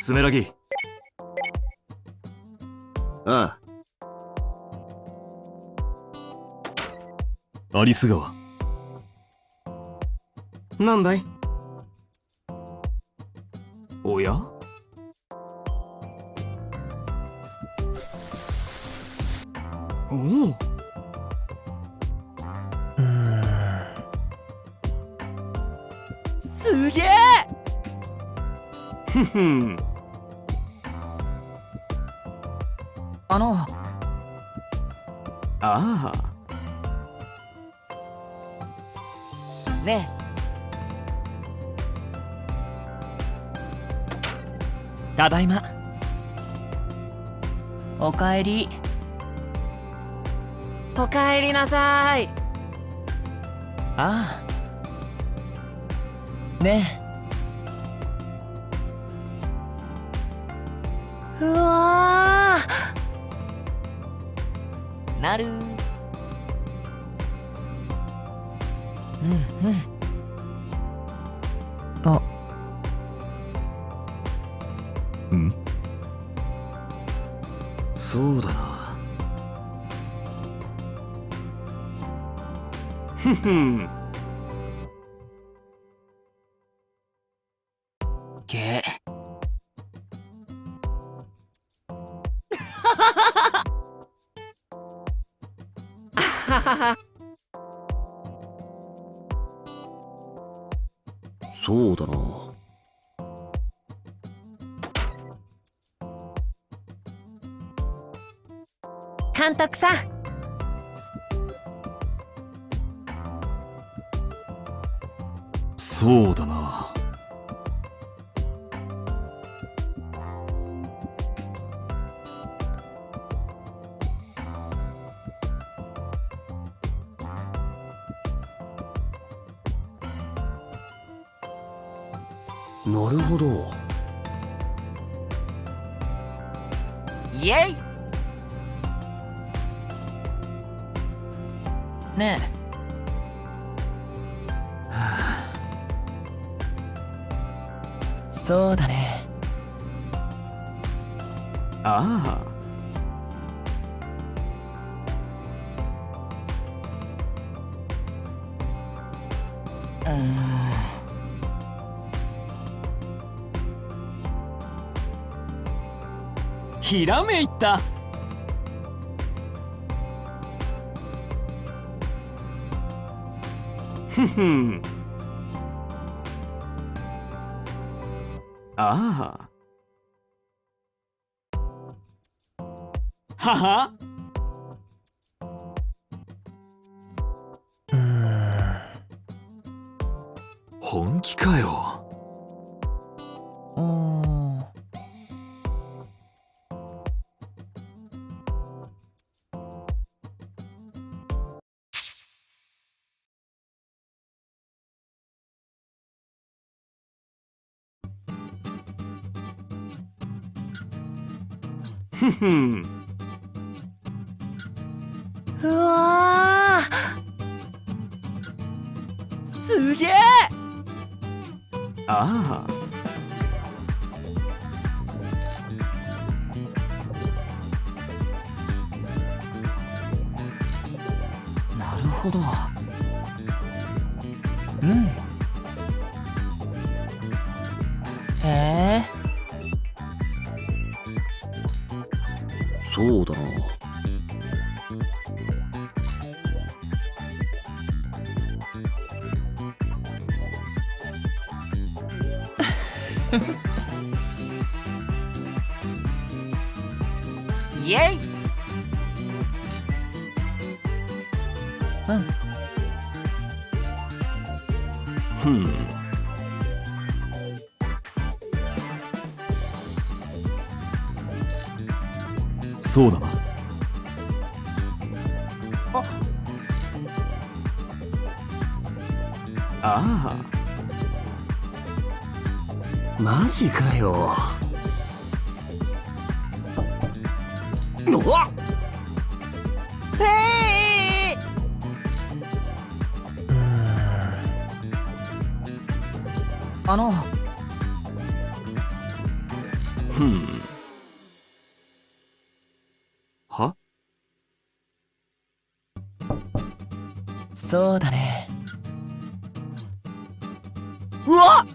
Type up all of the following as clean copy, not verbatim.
スメラギ。ああ。アリス川。なんだい。おや。おお。すげえ。ふふん。ああ。ねえ。ただいま。おかえり。おかえりなさい。ああ。ねえ。うわー。なる。うんうん。あ。そうだな。ふふん。けそうだな。監督さん。そうだな。なるほど。イエイ。ねえ。そうだね。ああ。ひらめいた。ふふん。ああ。はは。本気かよ。ふふん。うわー。すげえ。ああ。なるほど。うん。へえ。そうだな。イエイ。うん。ふん。そうだな。ああ。マジかよ。うわっ。へえ。ふん。は？そうだね。うわっ。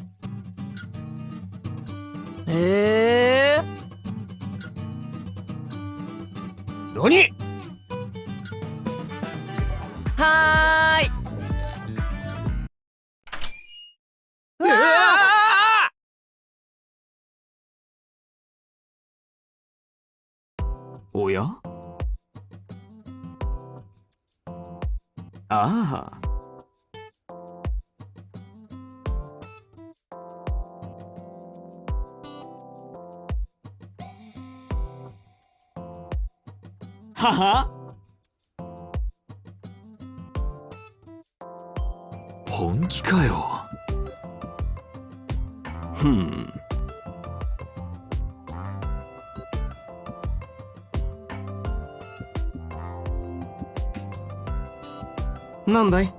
何？はーい。うわおや？ああ。はは？本気かよ。ふん。なんだい？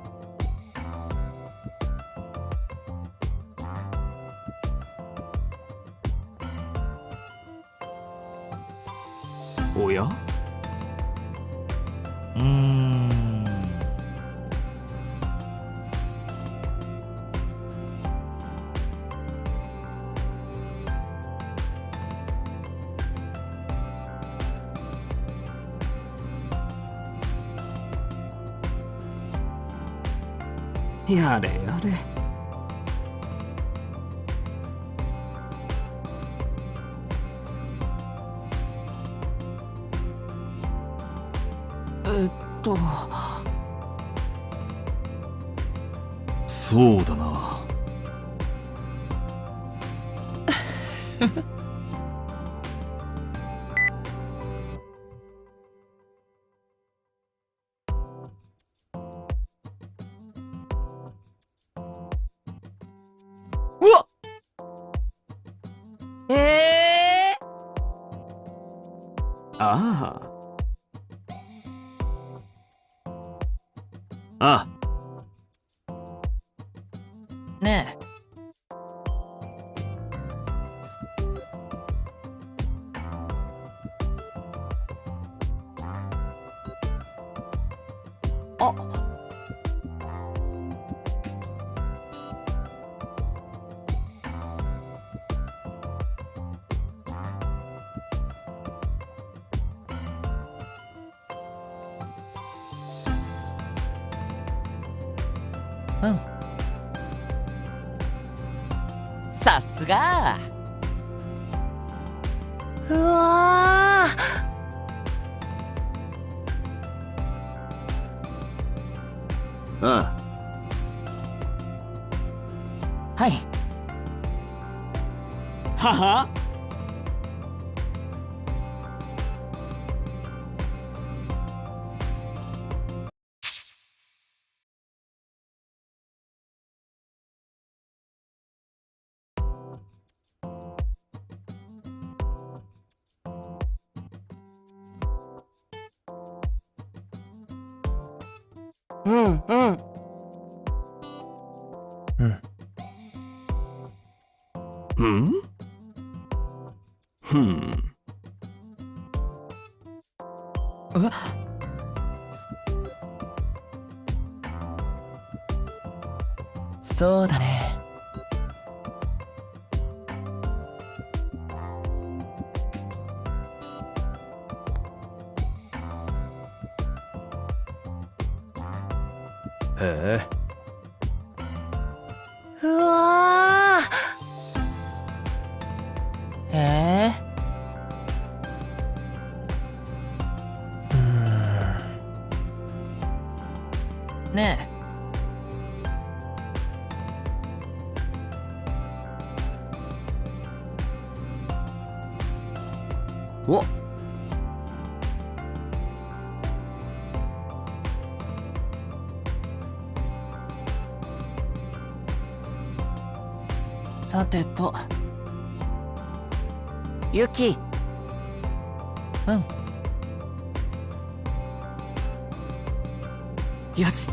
おや？やれやれ。そうだな。うわっ。ああ。あねえ。あ。うん。さすが。うわあ。あはい。あ。はは？うんうん。うん？ふん。そうだね。へえ。うわー。へえ。ねえ。お。さてと。ユキ。うん。よし。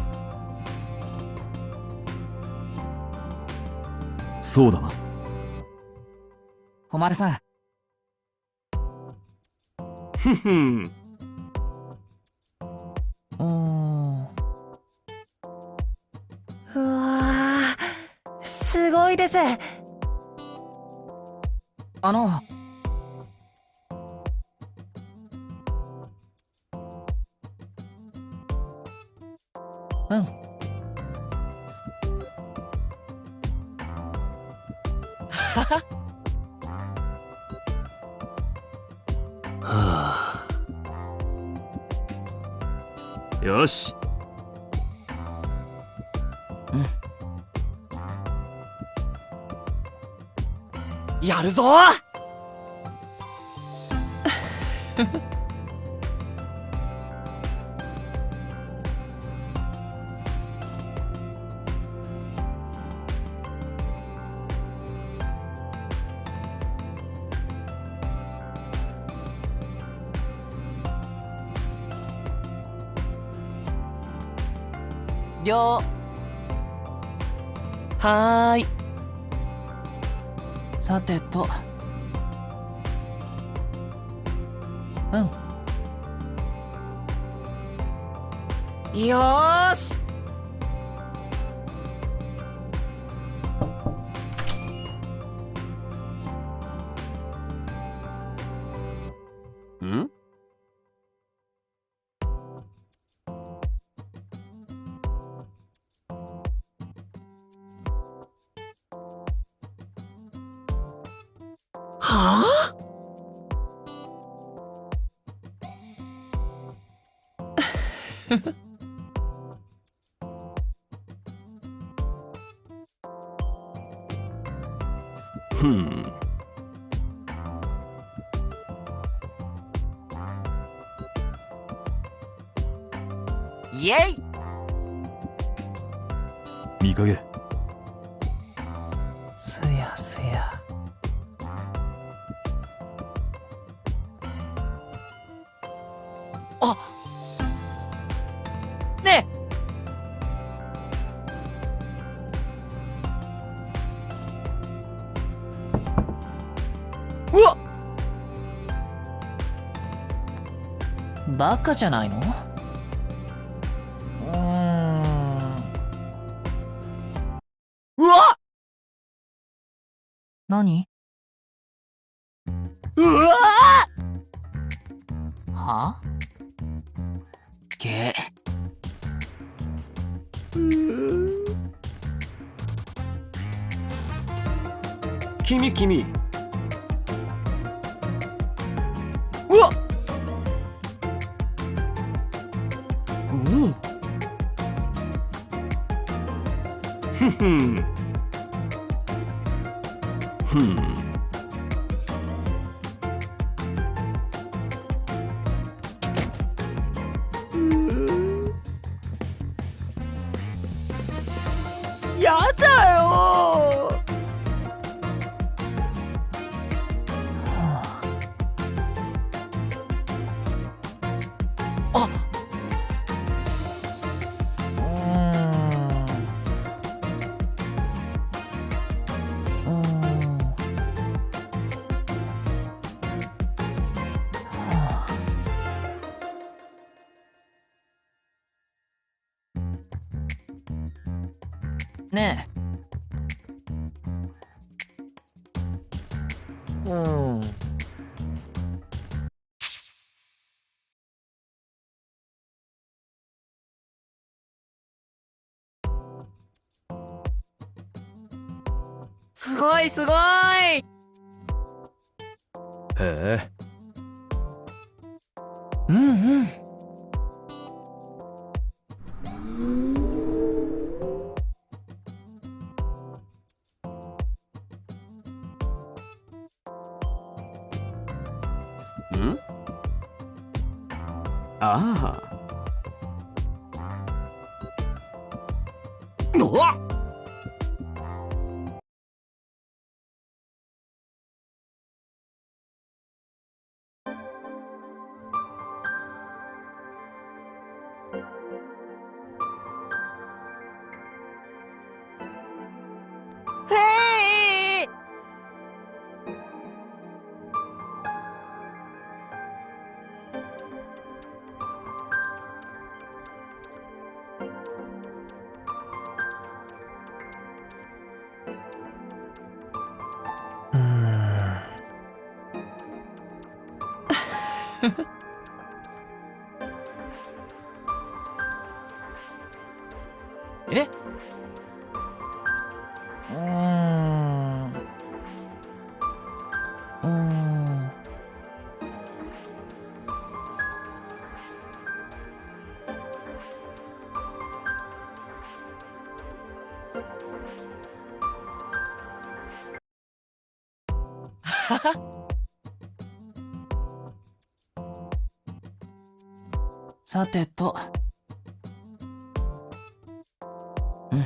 そうだな。誉さん、ふふん。うわー、すごいです。はあ。よし。やるぞ。はーい。さてと。よーし。ん？はあ？ふん。イエイ。見かけ。すやすや。ねえ。うわっ。バカじゃないの？うわっ。何？うわは？げ。君。うわっ。おお。ふふん。ふん。やだよ。あ。ねすごいすごい。へえ。ん？ああ。うわっ。へい。えうーん。うーん。はは。さてと。うん。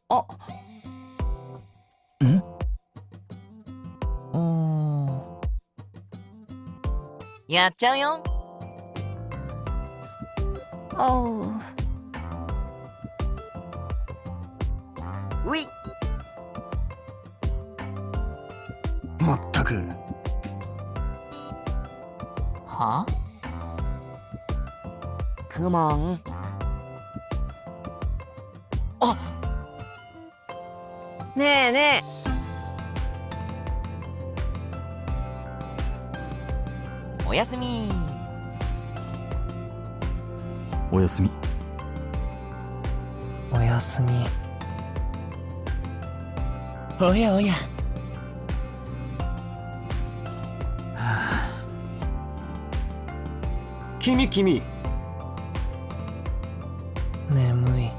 あんやっちゃうよ。おう。うい。まったく。はクモン。あねえねえ。おやすみ。おやすみ。おやすみ。おやおや。君。眠い。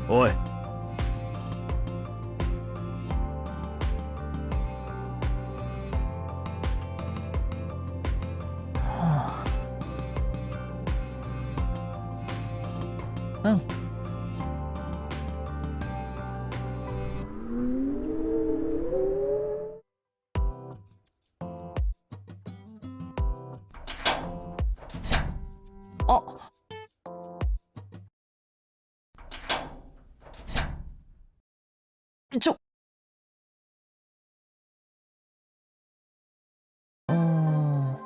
おい。うん。あうーん。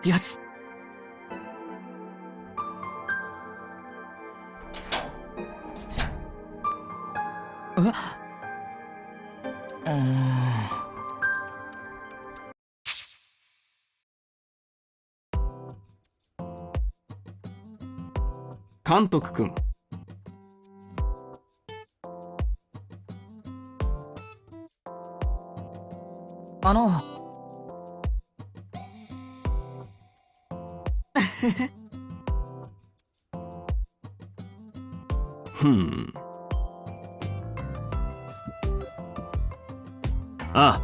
よし。監督くん。あのふん。ああ。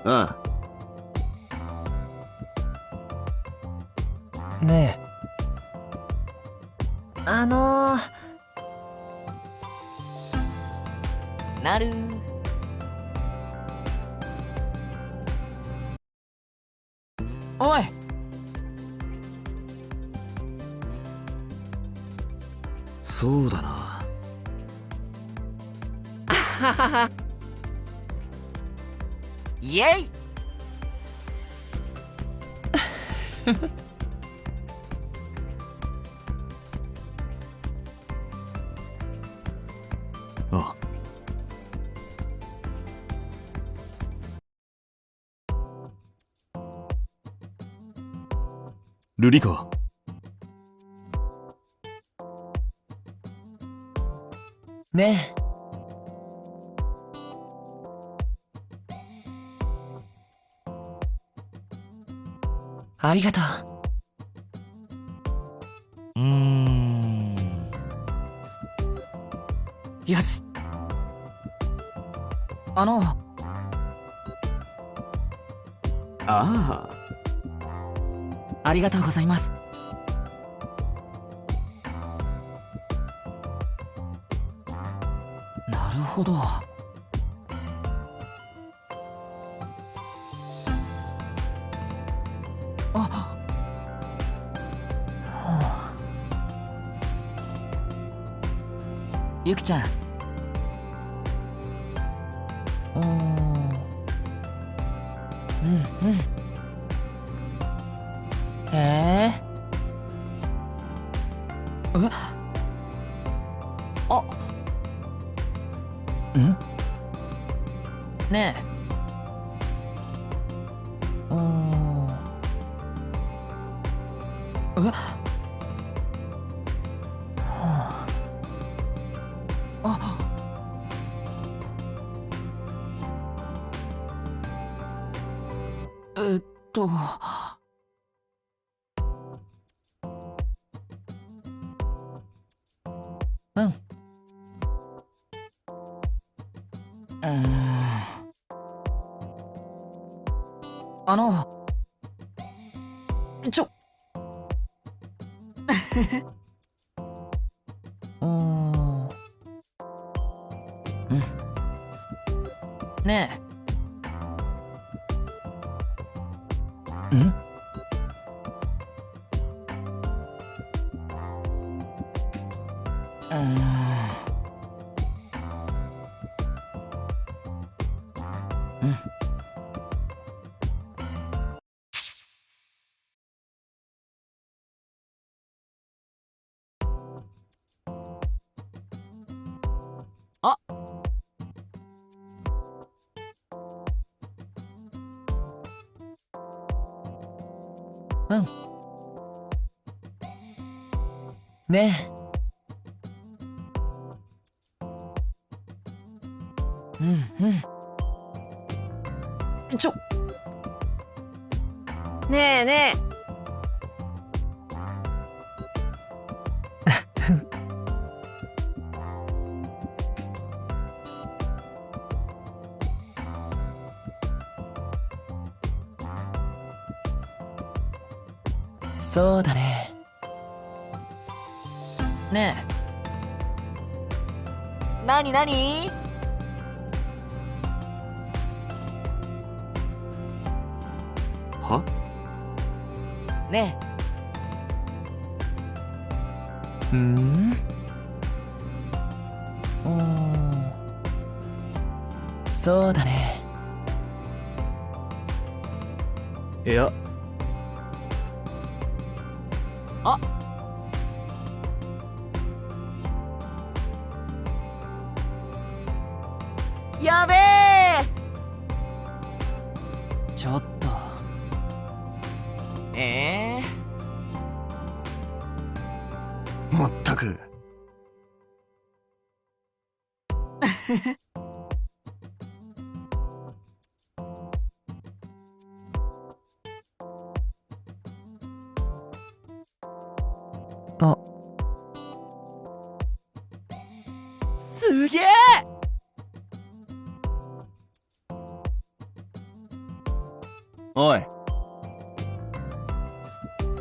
ああ。ねえ。なる。おい。そうだな。ははは。イエイ。ああ。ルリカ。ねえ。ありがとう。よし。ああ。ありがとうございます。なるほど。あゆきちゃん。うん。へえ。あ。ん？ねえ。おー。はあ。えっと。うん。あの、おー。うん。ねえ。ん？うん。あ。うん。ねえ。うんうん。ねえねえ。そうだね。ねなになに？は？ねえ。おー。そうだね。いや。あ。やべえ。ちょっと。まったく。あ。すげえ。おい。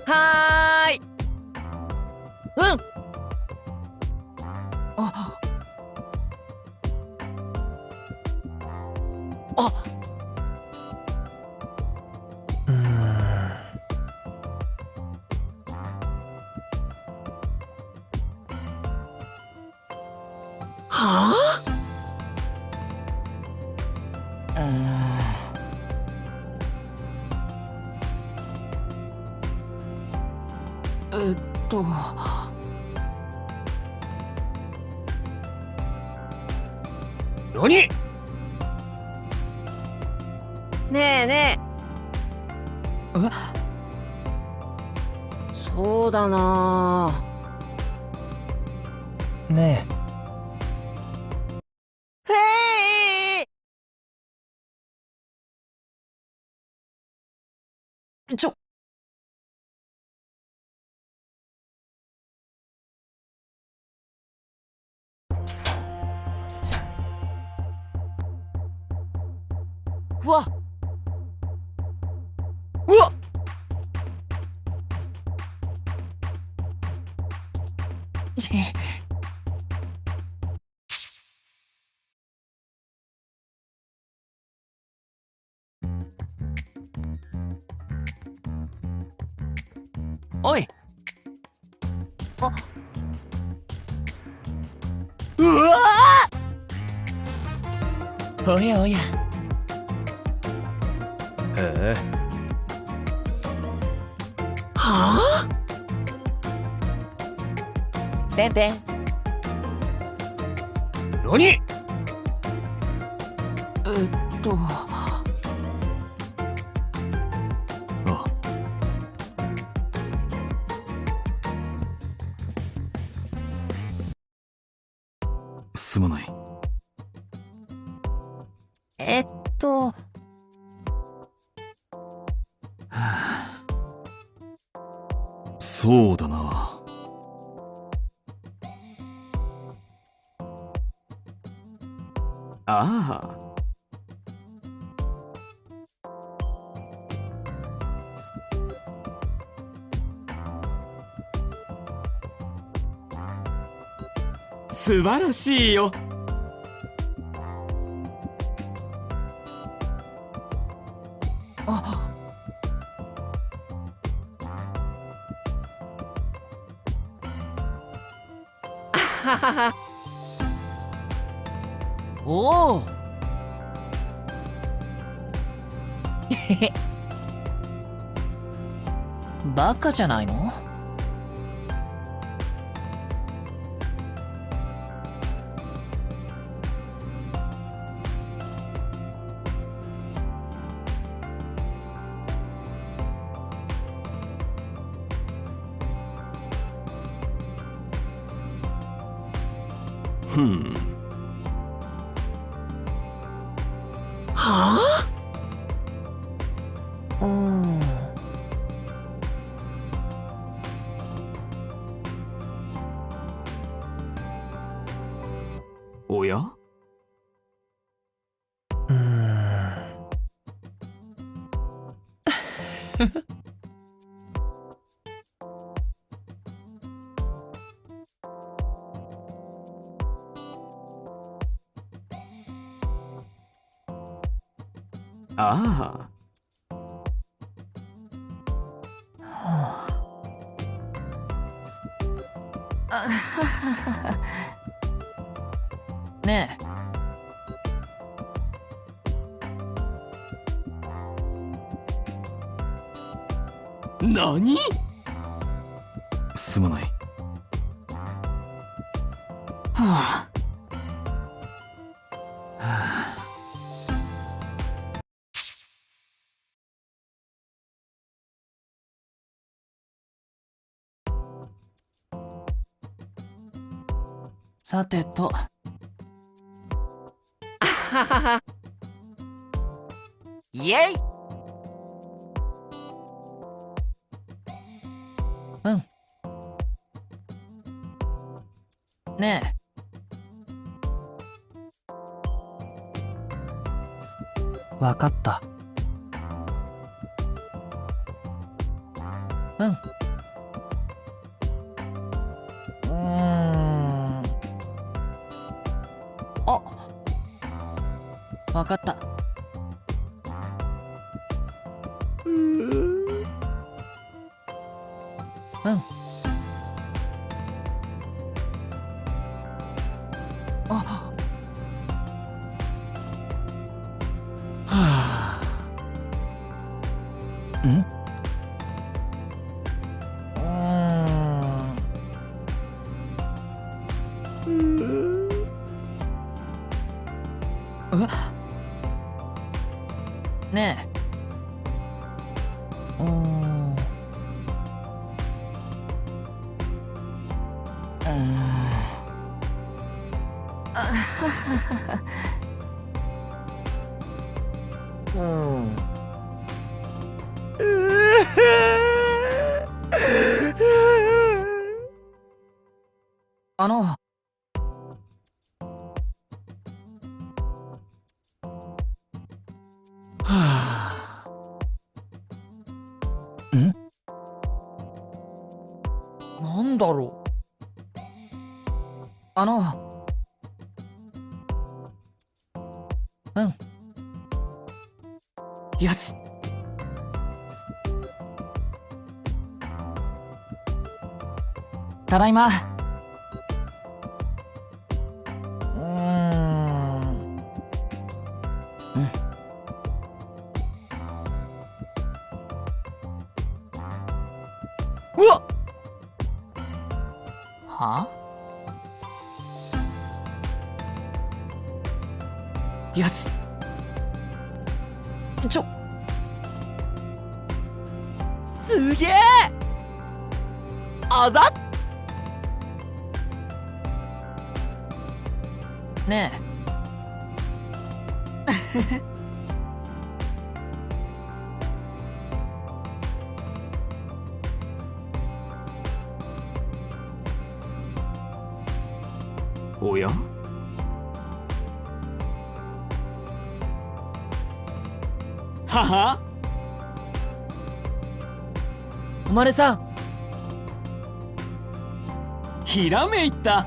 はーい。うん。あ。あ。はえっと。何？ねえねえ。そうだな。ねへえ。うわ。うわ。おい。あ。うわおやおや。へえ。はあ。ペンペン。何？あ、すまない。えっとそうだな。ああ。素晴らしいよ。あ、おお。バカじゃないの？ふん。はあ。うん。おや？あねえ、あ。何？すまない。はさてと、イエイ。ねわかった。え、うん。あ、わかった。うん。あ、はあ。ん？ねえ。うん。あの、はあ。ん？なんだろあの、うん。う。よし。ただいま。はよし。すげえ。あざっ。ねおや？はは？おまるさん。ひらめいた。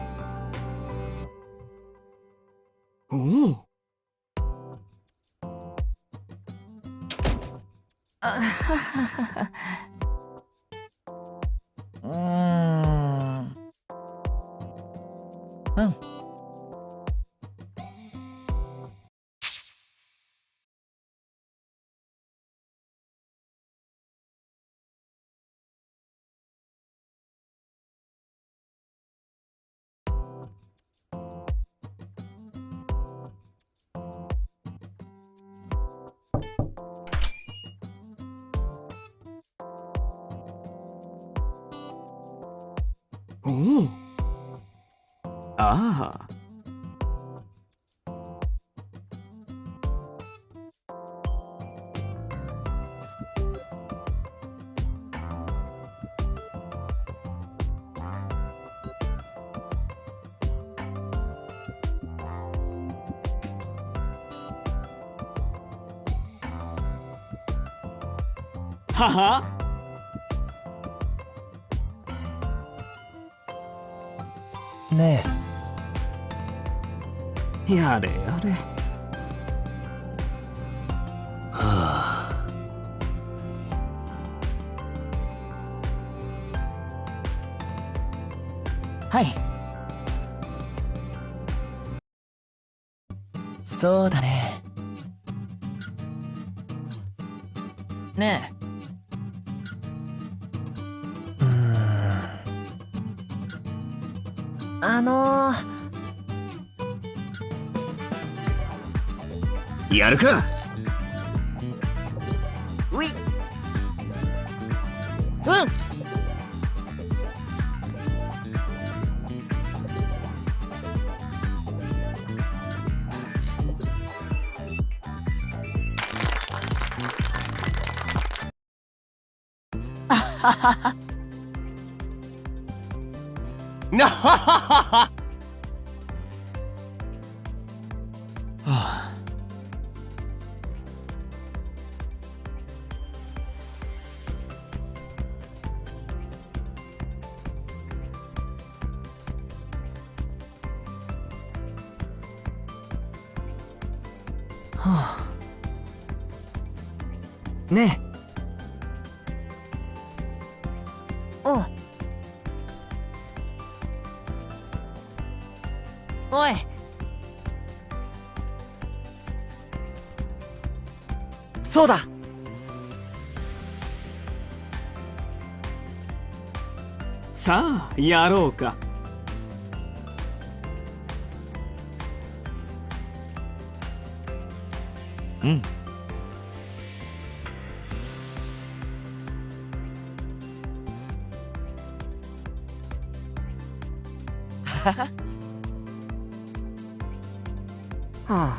おお。うん。おお。ああ。はは？ねやれやれ。はい。そうだね。ねやるか。うい。うん。なはははは。はあ。はあ。ねえ。おう。おい。そうだ。さあやろうか。うん。はあ。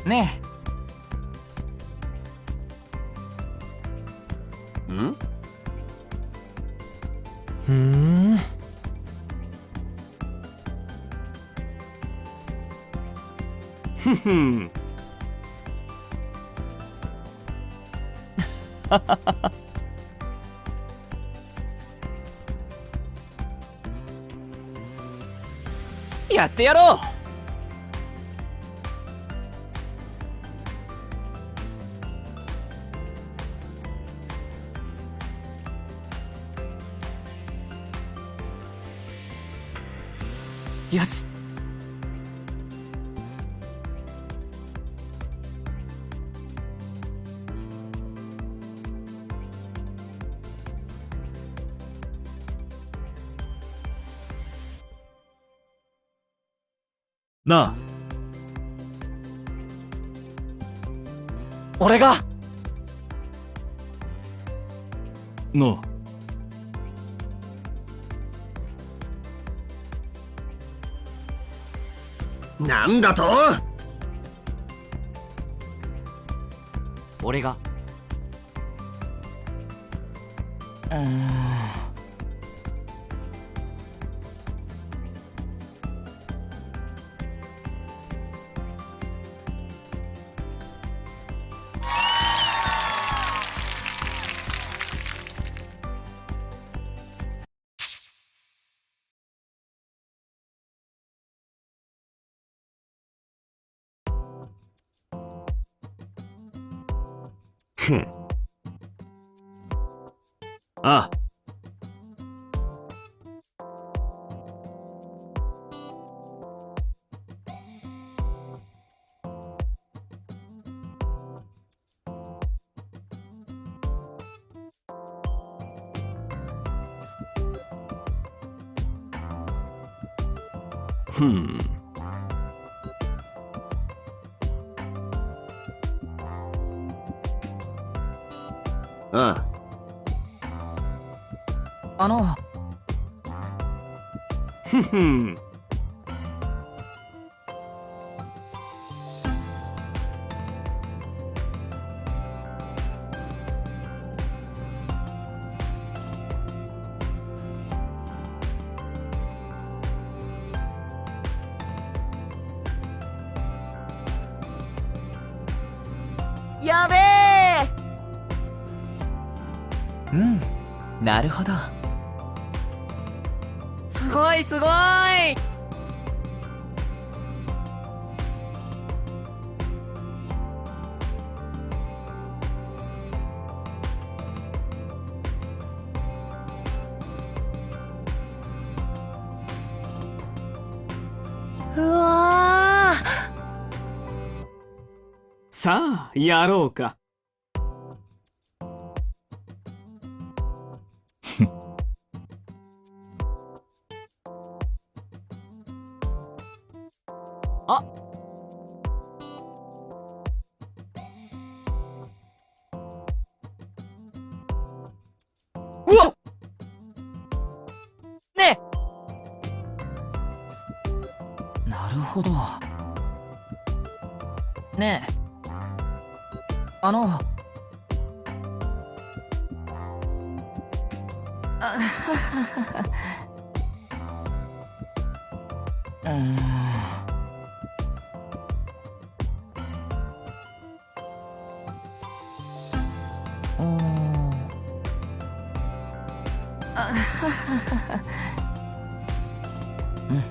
ねん？ふん。ふふん。やってやろう。よし。なあ、俺が。のなんだと。俺が。ふん。ああ、ふん。ああ。ふんふん。やべえ。うん、なるほど。すごいすごい。うわさあ、やろうか。あ。うわっ。ねえ。なるほど。ねえ、うーん。おー。うん。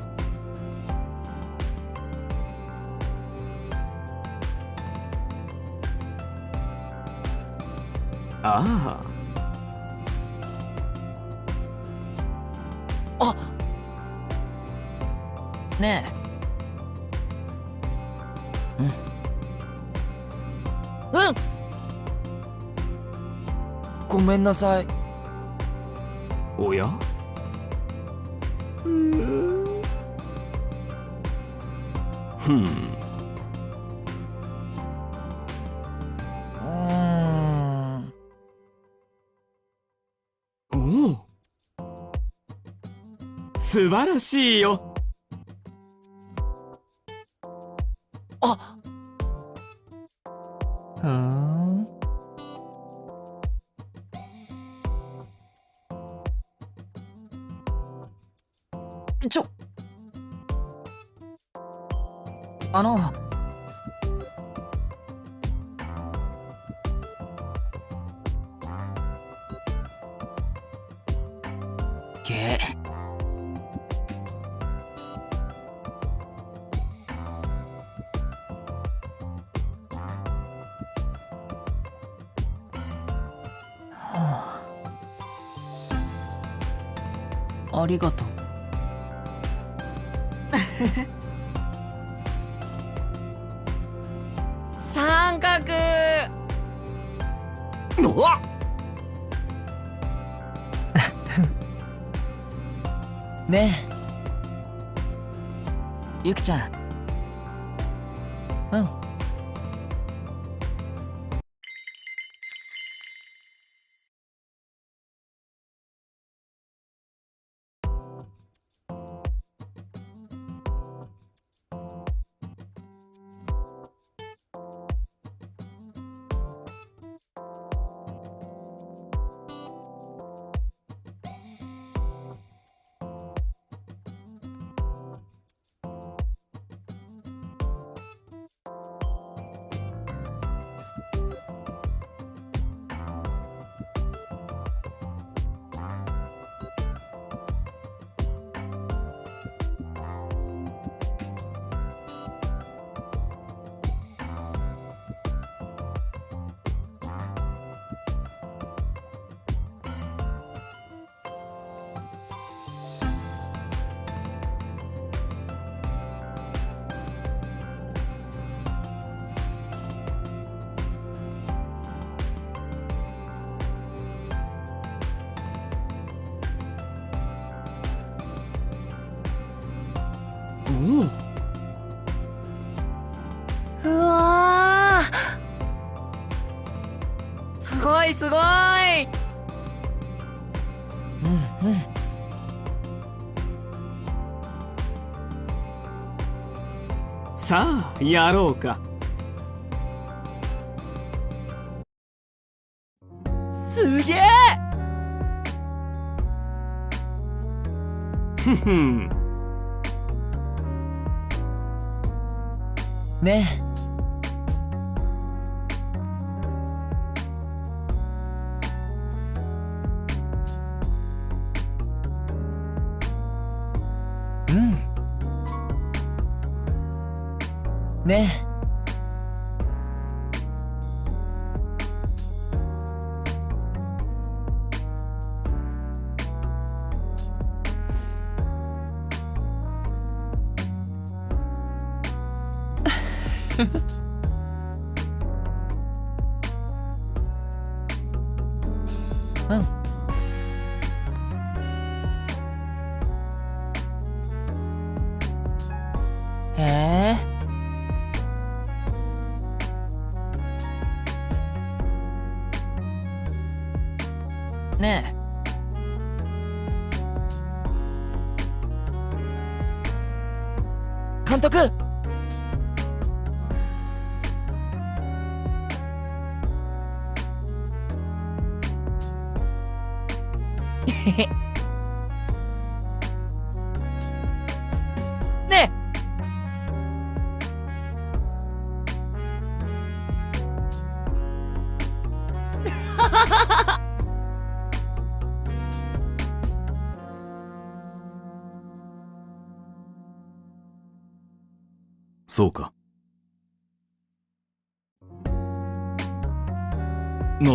ああ。ねえ。うん。ごめんなさい。あ。おや。ふん。おお。素晴らしいよ。あ。ふーん。げはあ、ありがとう。三角。おっねえゆきちゃん。うん。おお、うわすごいすごい。うんうん。さあやろうか。すげえ。ふんふん。ねえ。うん。ねえ。うん。へえ。ねえ監督。ねそうか。な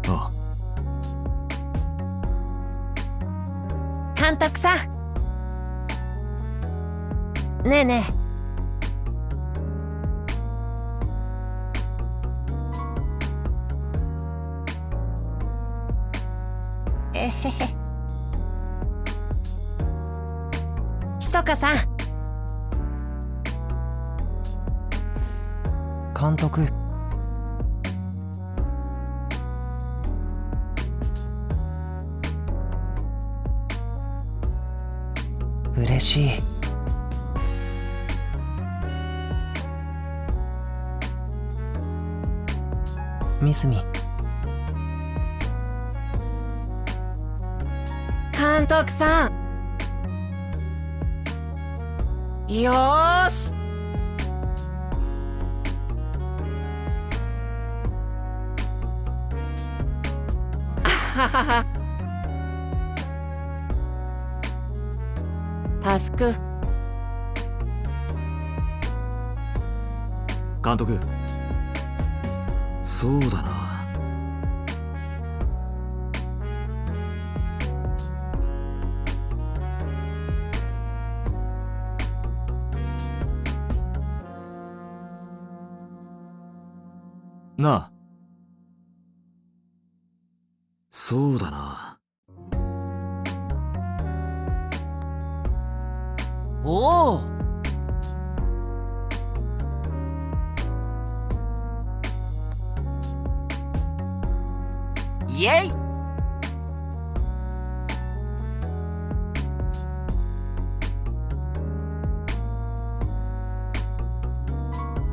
あ、あ監督さん。ねえねえ。えへへ。ひそかさん。監督。嬉しい。ミスミ。監督さん。よーし。ははは。タスク。監督。そうだな。なあ。そうだな。おお。イエイ。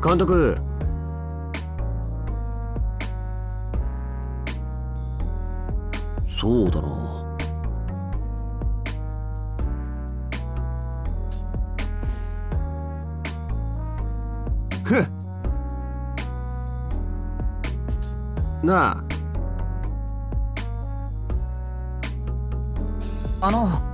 監督。そうだな。ふっ。なあ。あの。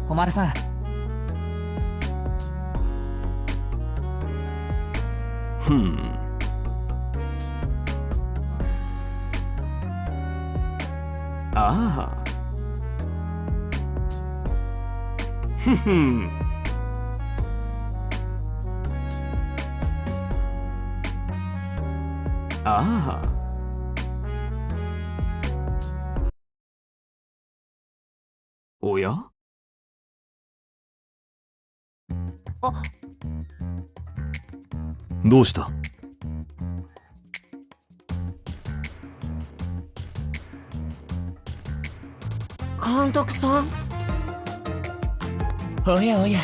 誉さん。ふん。ああ。ふんふん。ああ。おや？どうした？監督さん。おやおや。